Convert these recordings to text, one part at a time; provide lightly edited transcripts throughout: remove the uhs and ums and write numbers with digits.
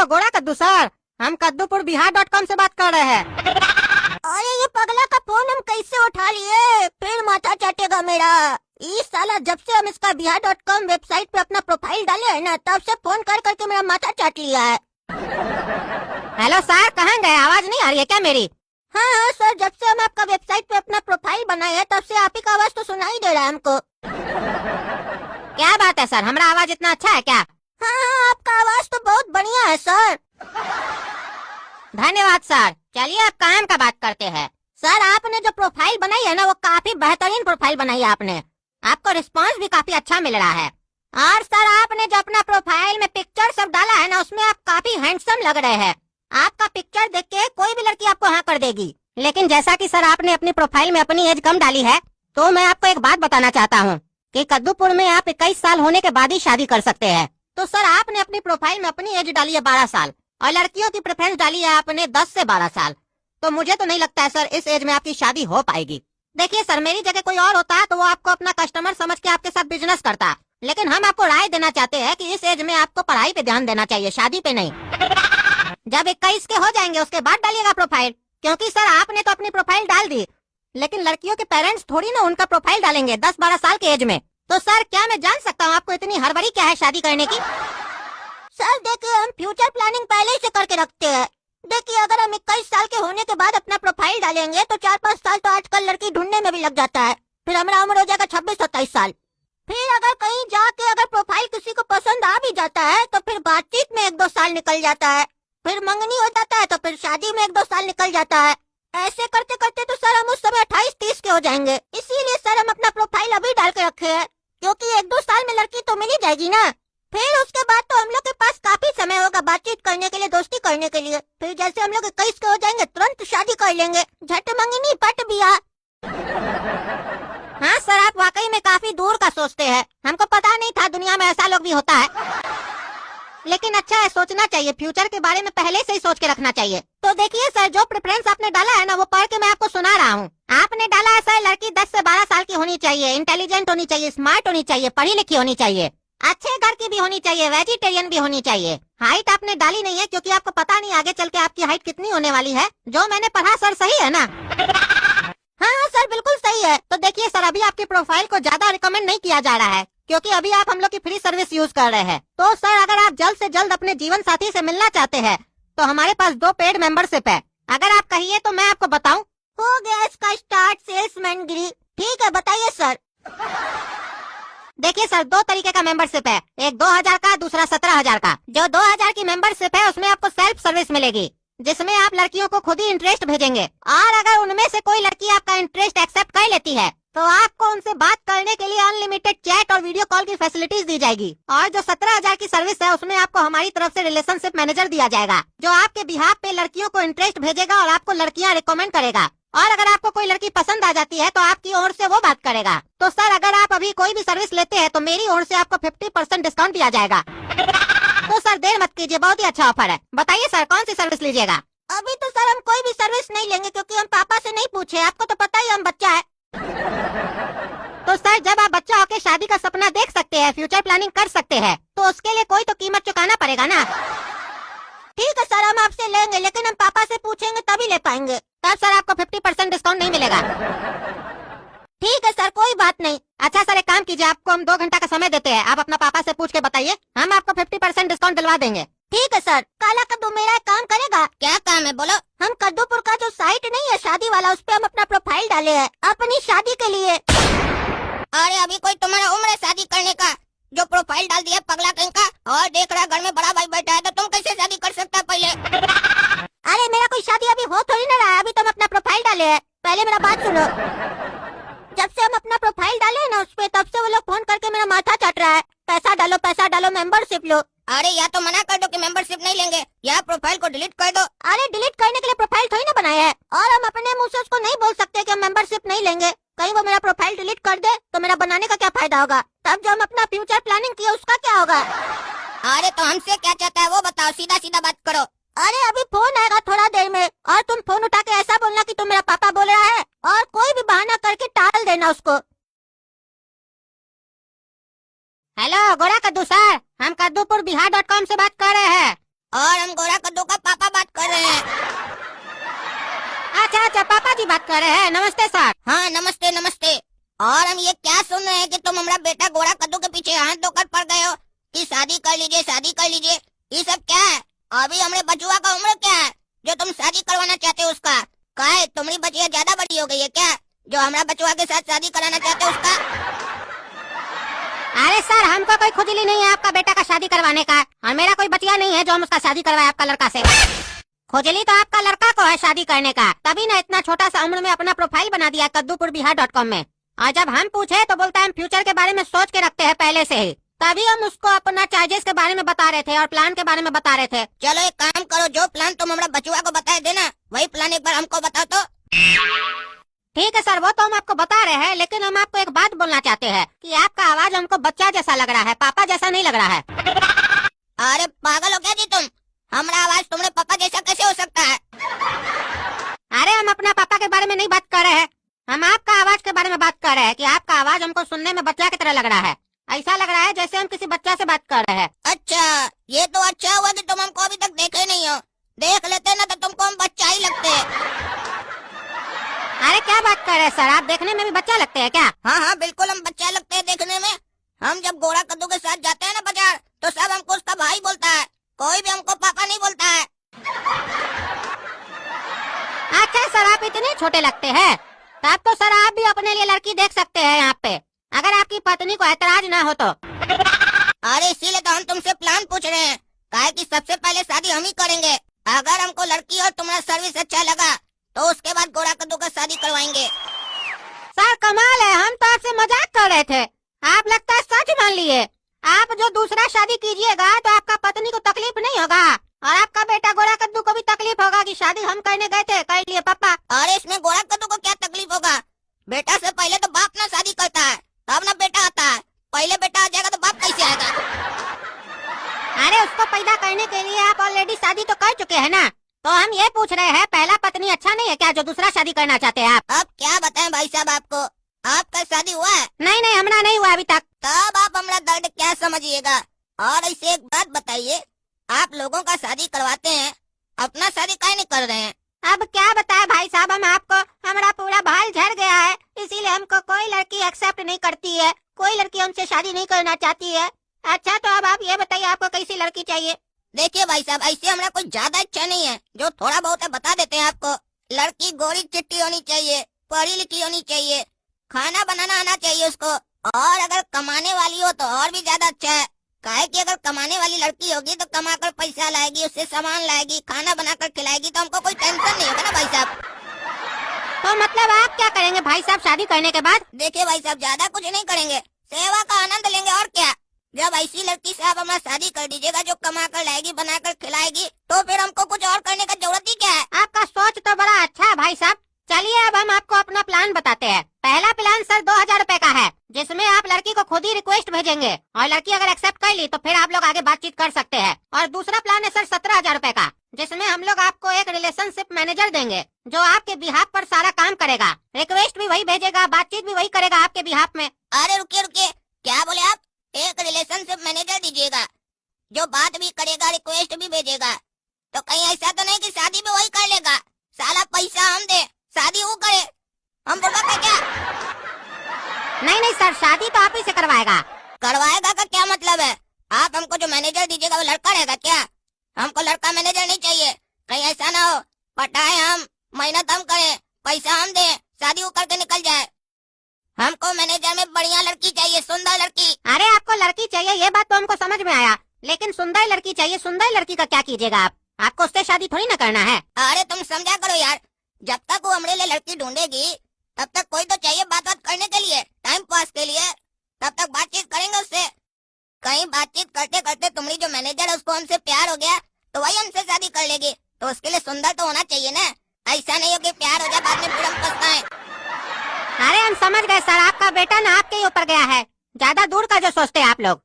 गोरा कद्दू सर, हम कद्दूपुर बिहार.com से बात कर रहे हैं। अरे ये पगला का फोन हम कैसे उठा लिए, फिर माथा चाटेगा मेरा। इस साला जब से हम इसका बिहार.com वेबसाइट पे अपना प्रोफाइल डाले है ना, तब से फोन कर करके मेरा माथा चाट लिया है। हेलो सर, कहाँ गए? आवाज नहीं आ रही है क्या मेरी? हाँ सर, जब से हम आपका वेबसाइट पे अपना प्रोफाइल बनाए हैं, तब से आप ही का आवाज तो सुनाई दे रहा है हमको। क्या बात है सर, हमारा आवाज इतना अच्छा है क्या? हाँ, आपका आवाज तो बहुत बढ़िया है सर। धन्यवाद सर। चलिए अब काम का बात करते हैं। सर आपने जो प्रोफाइल बनाई है ना, वो काफी बेहतरीन प्रोफाइल बनाई है आपने। आपको रिस्पांस भी काफी अच्छा मिल रहा है। और सर आपने जो अपना प्रोफाइल में पिक्चर सब डाला है ना, उसमें आप काफी हैंडसम लग रहे हैं। आपका पिक्चर देख के कोई भी लड़की आपको हाँ कर देगी। लेकिन जैसा कि सर आपने अपनी प्रोफाइल में अपनी एज कम डाली है, तो मैं आपको एक बात बताना चाहता हूँ कि कद्दूपुर में आप 21 साल होने के बाद ही शादी कर सकते हैं। तो सर आपने अपनी प्रोफाइल में अपनी एज डाली है 12 साल और लड़कियों की प्रेफरेंस डाली है आपने 10 से 12 साल। तो मुझे तो नहीं लगता है सर इस एज में आपकी शादी हो पाएगी। देखिए सर, मेरी जगह कोई और होता तो वो आपको अपना कस्टमर समझ के आपके साथ बिजनेस करता, लेकिन हम आपको राय देना चाहते हैं कि इस एज में आपको पढ़ाई पे ध्यान देना चाहिए, शादी पे नहीं। जब 21 के हो जाएंगे उसके बाद डालिएगा प्रोफाइल, क्योंकि सर आपने तो अपनी प्रोफाइल डाल दी, लेकिन लड़कियों के पेरेंट्स थोड़ी ना उनका प्रोफाइल डालेंगे 10-12 साल के एज में। तो सर क्या मैं जान सकता हूँ आपको इतनी हड़बड़ी क्या है शादी करने की? सर देखिए, हम फ्यूचर प्लानिंग पहले ही से करके रखते हैं। देखिए, अगर हम 21 साल के होने के बाद अपना प्रोफाइल डालेंगे तो 4-5 साल तो आजकल लड़की ढूंढने में भी लग जाता है। फिर हमारा उम्र हो जाएगा 26-27 साल। फिर अगर कहीं जाके अगर प्रोफाइल किसी को पसंद आ भी जाता है तो फिर बातचीत में 1-2 साल निकल जाता है, फिर मंगनी हो जाता है, तो फिर शादी में 1-2 साल निकल जाता है। ऐसे करते करते तो सर हम उस समय 28-30 के हो जाएंगे। इसीलिए सर हम अपना प्रोफाइल अभी डाल के रखे हैं, क्योंकि 1-2 साल में लड़की तो मिल ही जाएगी ना। फिर उसके बाद तो हम लोग के पास काफी समय होगा बातचीत करने के लिए, दोस्ती करने के लिए। फिर जैसे हम लोग 21 के हो जाएंगे तुरंत शादी कर लेंगे, झट मंगनी पट बिया। हाँ सर, आप वाकई में काफी दूर का सोचते हैं। हमको पता नहीं था दुनिया में ऐसा लोग भी होता है। लेकिन अच्छा है, सोचना चाहिए, फ्यूचर के बारे में पहले से ही सोच के रखना चाहिए। तो देखिए सर, जो प्रेफरेंस आपने डाला है ना, वो पढ़ के मैं आपको सुना रहा हूँ। आपने डाला है सर, लड़की 10 से 12 साल की होनी चाहिए, इंटेलिजेंट होनी चाहिए, स्मार्ट होनी चाहिए, पढ़ी लिखी होनी चाहिए, अच्छे घर की भी होनी चाहिए, वेजिटेरियन भी होनी चाहिए। हाइट आपने डाली नहीं है क्योंकि आपको पता नहीं आगे चल के आपकी हाइट कितनी होने वाली है। जो मैंने पढ़ा सर सही है ना? हाँ सर, बिल्कुल सही है। तो देखिए सर, अभी आपकी प्रोफाइल को ज्यादा रिकमेंड नहीं किया जा रहा है, क्योंकि अभी आप हम लोग की फ्री सर्विस यूज कर रहे हैं। तो सर अगर आप जल्द से जल्द अपने जीवन साथी से मिलना चाहते हैं तो हमारे पास 2 पेड मेंबरशिप है। अगर आप कहिए तो मैं आपको बताऊं। हो गया इसका स्टार्ट, सेल्समैन गिरी। ठीक है, बताइए सर। देखिए सर, 2 तरीके का मेंबरशिप है, एक 2000 का, दूसरा 17,000 का। जो 2000 की मेंबरशिप है उसमें आपको सेल्फ सर्विस मिलेगी, जिसमें आप लड़कियों को खुद ही इंटरेस्ट भेजेंगे, और अगर उनमें से कोई लड़की आपका इंटरेस्ट एक्सेप्ट कर लेती है तो आपको उनसे बात करने के लिए अनलिमिटेड चैट और वीडियो कॉल की फैसिलिटीज दी जाएगी। और जो 17,000 की सर्विस है उसमें आपको हमारी तरफ से रिलेशनशिप मैनेजर दिया जाएगा, जो आपके बिहाफ पे लड़कियों को इंटरेस्ट भेजेगा और आपको लड़कियां रिकमेंड करेगा। और अगर आपको कोई लड़की पसंद आ जाती है तो आपकी ओर से वो बात करेगा। तो सर अगर आप अभी कोई भी सर्विस लेते हैं तो मेरी ओर से आपको 50% डिस्काउंट दिया जाएगा। तो सर देर मत कीजिए, बहुत ही अच्छा ऑफर है। बताइए सर, कौन सी सर्विस लीजिएगा? अभी तो सर हम कोई भी सर्विस नहीं लेंगे, क्योंकि हम पापा से नहीं पूछे। आपको तो पता ही हम बच्चा है। तो सर जब आप बच्चा होकर शादी का सपना देख सकते हैं, फ्यूचर प्लानिंग कर सकते हैं, तो उसके लिए कोई तो कीमत चुकाना पड़ेगा ना। ठीक है सर, हम आपसे लेंगे, लेकिन हम पापा से पूछेंगे तभी ले पाएंगे। तब सर आपको 50% डिस्काउंट नहीं मिलेगा। ठीक है सर, कोई बात नहीं। अच्छा सर, एक काम कीजिए, आपको हम 2 घंटा का समय देते हैं, आप अपना पापा से पूछ के बताइए, हम आपको 50% डिस्काउंट दिलवा देंगे। ठीक है सर। काला कद्दू मेरा एक काम करेगा? क्या काम है, बोलो। हम कद्दूपुर का जो साइट नहीं है शादी वाला, उस पे हम अपना प्रोफाइल डाले हैं अपनी शादी के लिए। अरे अभी कोई तुम्हारा उम्र है शादी करने का? जो प्रोफाइल डाल दिया पगला कहीं का, और देख रहा घर में बड़ा भाई बैठा है, तो तुम कैसे शादी कर सकता है पहले? अरे मेरा कोई शादी अभी हो थोड़ी ना रहा है, अभी तो हम अपना प्रोफाइल डाले हैं। पहले मेरा बात सुनो। जब से हम अपना प्रोफाइल डाले हैं ना उस पे, तब से वो लोग फोन करके मेरा माथा चाट रहा है, पैसा डालो पैसा डालो, मेंबरशिप लो। अरे या तो मना कर दो कि मेंबरशिप नहीं लेंगे, या प्रोफाइल को डिलीट कर दो। अरे डिलीट करने के लिए प्रोफाइल थोड़ी ना बनाया है, और हम अपने मुंह से उसको नहीं बोल सकते कि हम मेंबरशिप नहीं लेंगे। कहीं वो मेरा प्रोफाइल डिलीट कर दे तो मेरा बनाने का क्या फायदा होगा? तब जो हम अपना फ्यूचर प्लानिंग किया उसका क्या होगा? अरे तो हमसे क्या चाहता है वो बताओ, सीधा सीधा बात करो। अरे अभी फोन आएगा थोड़ा देर में, और तुम फोन उठा के ऐसा बोलना कि तुम मेरा पापा बोल रहा है, और कोई भी बहाना करके टाल देना उसको। हेलो गोरा कद्दू सर, हम कद्दूपुर बिहार.com से बात कर रहे हैं। और हम पापा जी बात कर रहे हैं। नमस्ते सर। हाँ नमस्ते नमस्ते। और हम ये क्या सुन रहे हैं कि तुम हमारा बेटा गोरा कद्दू के पीछे हाथ धोकर पड़ गए हो कि शादी कर लीजिए शादी कर लीजिए। ये सब क्या है? अभी हमारे बचुआ का उम्र क्या है जो तुम शादी करवाना चाहते हो उसका? क्या है तुम्हारी बचिया ज्यादा बड़ी हो गई है क्या जो हमारा बचुआ के साथ शादी कराना चाहते हो उसका? अरे सर, हमको कोई खुजली नहीं है आपका बेटा का शादी करवाने का, और मेरा कोई बचिया नहीं है जो हम उसका शादी करवाए आपका लड़का से। खुजली तो आपका लड़का को है शादी करने का, तभी ना इतना छोटा सा उम्र में अपना प्रोफाइल बना दिया कद्दूपुरबिहार.com में। और जब हम पूछे तो बोलता है हम फ्यूचर के बारे में सोच के रखते हैं पहले से ही। तभी हम उसको अपना चार्जेस के बारे में बता रहे थे और प्लान के बारे में बता रहे थे। चलो एक काम करो, जो प्लान तुम हमारा बचुआ को बताए देना वही प्लान एक बार हमको बताओ तो। ठीक है सर, वो तो हम आपको बता रहे हैं, लेकिन हम आपको एक बात बोलना चाहते हैं कि आपका आवाज हमको बच्चा जैसा लग रहा है, पापा जैसा नहीं लग रहा है। अरे पागल हो क्या जी तुम? हमारा आवाज तुम्हारे पापा जैसा कैसे हो सकता है? अरे हम अपना पापा के बारे में नहीं बात कर रहे हैं, हम आपका आवाज के बारे में बात कर रहे हैं कि आपका आवाज हमको सुनने में बच्चा की तरह लग रहा है। ऐसा लग रहा है जैसे हम किसी बच्चा से बात कर रहे हैं। अच्छा, ये तो अच्छा हुआ कि तुम हमको अभी तक देखे नहीं हो। देख लेते ना तो तुमको हम बच्चा ही लगते। अरे क्या बात कर रहे हैं सर, आप देखने में भी बच्चा लगते हैं क्या? हाँ हाँ बिल्कुल, हम बच्चा लगते हैं देखने में। हम जब गोरा कद्दू के साथ जाते हैं ना बाजार तो सब हमको उसका भाई बोलता है, कोई भी हमको पापा नहीं बोलता है। अच्छा सर, आप इतने छोटे लगते हैं, तब तो सर आप भी अपने लिए लड़की देख सकते हैं यहाँ पे, अगर आपकी पत्नी को ऐतराज ना हो तो। अरे इसीलिए तो हम तुमसे प्लान पूछ रहे हैं, काहे कि सबसे पहले शादी हम ही करेंगे। अगर हमको लड़की और तुम्हारा सर्विस अच्छा लगा तो उसके बाद गोरा कद्दू का शादी करवाएंगे। सर कमाल है, हम तो आपसे मजाक कर रहे थे, आप लगता है सच मान लिए। आप जो दूसरा शादी कीजिएगा तो आपका पत्नी को तकलीफ नहीं होगा, और आपका बेटा गोरा कद्दू को भी तकलीफ होगा कि शादी हम करने गए थे, कर लिए पापा। अरे इसमें गोरा कद्दू को क्या तकलीफ होगा? बेटा से पहले तो बाप ना शादी करता है तब ना बेटा आता है। पहले बेटा आ जाएगा तो बाप कैसे आएगा? अरे उसको पैदा करने के लिए आप ऑलरेडी शादी तो कर चुके हैं ना, तो हम ये पूछ रहे हैं पहला पत्नी अच्छा नहीं है क्या जो दूसरा शादी करना चाहते हैं आप? अब क्या बताएं भाई साहब आपको, आपका शादी हुआ है? नहीं नहीं, हमारा नहीं हुआ अभी तक। तब आप हमारा दर्द क्या समझिएगा। और ऐसे एक बात बताइए, आप लोगों का शादी करवाते हैं, अपना शादी काहे नहीं कर रहे हैं? अब क्या बताए भाई साहब हम आपको, हमारा पूरा बाल झड़ गया है, इसीलिए हमको कोई लड़की एक्सेप्ट नहीं करती है, कोई लड़की हमसे शादी नहीं करना चाहती है। अच्छा तो अब आप ये बताइए आपको कैसी लड़की चाहिए? देखिए भाई साहब, ऐसे हमारा कोई ज्यादा इच्छा नहीं है, जो थोड़ा बहुत है बता देते हैं आपको। लड़की गोरी चिट्टी होनी चाहिए, पढ़ी लिखी होनी चाहिए, खाना बनाना आना चाहिए उसको, और अगर कमाने वाली हो तो और भी ज्यादा अच्छा है। काहे कि अगर कमाने वाली लड़की होगी तो कमाकर पैसा लाएगी, उससे सामान लाएगी, खाना बनाकर खिलाएगी, तो हमको कोई टेंशन नहीं होगा ना भाई साहब। तो मतलब आप क्या करेंगे भाई साहब शादी करने के बाद? देखिए भाई साहब, ज्यादा कुछ नहीं करेंगे, सेवा का आनंद लेंगे और क्या। जब ऐसी लड़की से आप हमारा शादी कर दीजिएगा जो कमा कर लाएगी, बनाकर खिलाएगी, तो फिर हमको कुछ और करने का जरूरत ही क्या है। आपका सोच तो बड़ा अच्छा है भाई साहब। चलिए अब हम आपको अपना प्लान बताते हैं। पहला प्लान सर 2000 रुपए का है, जिसमें आप लड़की को खुद ही रिक्वेस्ट भेजेंगे, और लड़की अगर एक्सेप्ट कर ली तो फिर आप लोग आगे बातचीत कर सकते हैं। और दूसरा प्लान है सर 17,000 रुपए का, जिसमें हम लोग आपको एक रिलेशनशिप मैनेजर देंगे जो आपके बिहाफ पर सारा काम करेगा, रिक्वेस्ट भी वही भेजेगा, बातचीत भी वही करेगा आपके बिहाफ में। अरे रुकिए रुकिए, क्या बोले आप? एक रिलेशनशिप मैनेजर दीजिएगा जो बात भी करेगा, रिक्वेस्ट भी भेजेगा? तो कहीं ऐसा तो नहीं कि शादी भी वही कर लेगा? साला पैसा हम दे, शादी वो करे, हम बुढ़वा का क्या? नहीं नहीं सर, शादी तो आप ही से करवाएगा। करवाएगा का क्या मतलब है? आप हमको जो मैनेजर दीजिएगा वो लड़का रहेगा क्या? हमको लड़का मैनेजर नहीं चाहिए। कहीं ऐसा ना हो पटाए हम, मेहनत हम करें, पैसा हम दें, शादी वो करके निकल जाए। हमको मैनेजर में बढ़िया लड़की चाहिए, सुंदर लड़की। अरे आपको लड़की चाहिए ये बात तो हमको समझ में आया, लेकिन सुंदर लड़की चाहिए। सुंदर लड़की का क्या कीजिएगा आप? आपको उससे शादी थोड़ी ना करना है। अरे तुम समझा करो यार, जब तक वो हमारे लिए लड़की ढूंढेगी तब तक कोई तो चाहिए बात करने के लिए, टाइम पास के लिए। तब तक बातचीत करेंगे उससे। कहीं बातचीत करते करते तुम्हारी जो मैनेजर है उसको हमसे प्यार हो गया तो वही हमसे शादी कर लेगी, तो उसके लिए सुंदर तो होना चाहिए ना। ऐसा नहीं हो कि प्यार हो जाए बाद में फिर हम पछताएं। अरे हम समझ गए सर, आपका बेटा ना आपके ही ऊपर गया है, ज्यादा दूर का जो सोचते हैं आप लोग।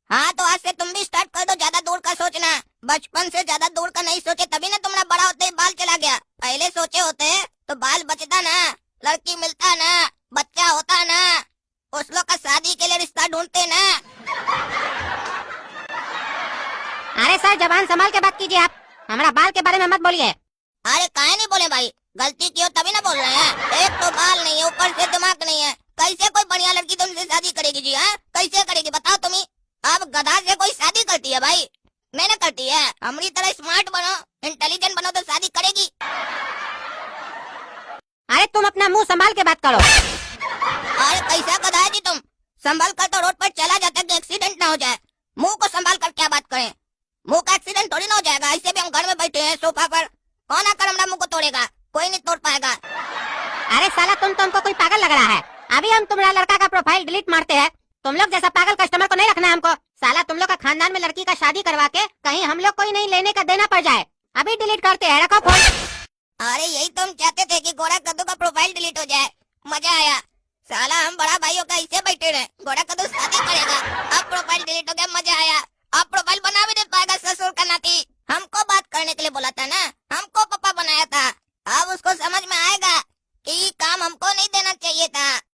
हाँ तो आज से तुम भी स्टार्ट कर दो ज्यादा दूर का सोचना। बचपन से ज्यादा दूर का नहीं सोचे तभी ना तुम्हारा बड़ा होते ही बाल चला गया। पहले सोचे होते तो बाल बचता ना, लड़की मिलता ना, बच्चा होता ना, उस लोग का शादी के लिए रिश्ता ढूंढते ना। अरे सर जबान संभाल के बात कीजिए आप, हमारा बाल के बारे में मत बोलिए। अरे काहे नहीं बोले भाई, गलती की हो तभी ना बोल रहे हैं। एक तो बाल नहीं है, ऊपर से दिमाग नहीं है, कैसे कोई बढ़िया लड़की तुमसे शादी करेगी जी? हाँ, कैसे करेगी बताओ तुम ही। अब गधा से कोई शादी करती है भाई? मैंने करती है। हमारी तरह स्मार्ट बनो, इंटेलिजेंट बनो तो शादी करेगी। अरे तुम अपना मुंह संभाल के बात करो। अरे कैसा गधा है जी तुम? संभल कर तो रोड पर चला जाता है कि एक्सीडेंट ना हो जाए। मुंह को संभाल कर क्या बात करें? मुंह का एक्सीडेंट थोड़ी ना हो जाएगा। ऐसे भी हम घर में बैठे हैं सोफा पर, कौन आकर हमारा मुंह को तोड़ेगा? कोई नहीं तोड़ पाएगा। अरे साला तुमको कोई पागल लग रहा है। अभी हम तुम्हारा लड़का का प्रोफाइल डिलीट मारते हैं। तुम लोग जैसा पागल कस्टमर को नहीं रखना है हमको। साला तुम लोग का खानदान में लड़की का शादी करवा के कहीं हम लोग कोई नहीं लेने का देना पड़ जाए। अभी डिलीट करते हैं, रखो फोन। अरे यही तो हम चाहते थे कि घोड़ा कद्दू का प्रोफाइल डिलीट हो जाए। मजा आया। साला हम बड़ा भाइयों का ऐसे बैठे रहे, घोड़ा कद्दू शादी करेगा, अब प्रोफाइल डिलीट हो गया। मजा आया। अब प्रोफाइल बना भी नहीं पाएगा ससुर का नाती। हमको बात करने के लिए बोला था ना।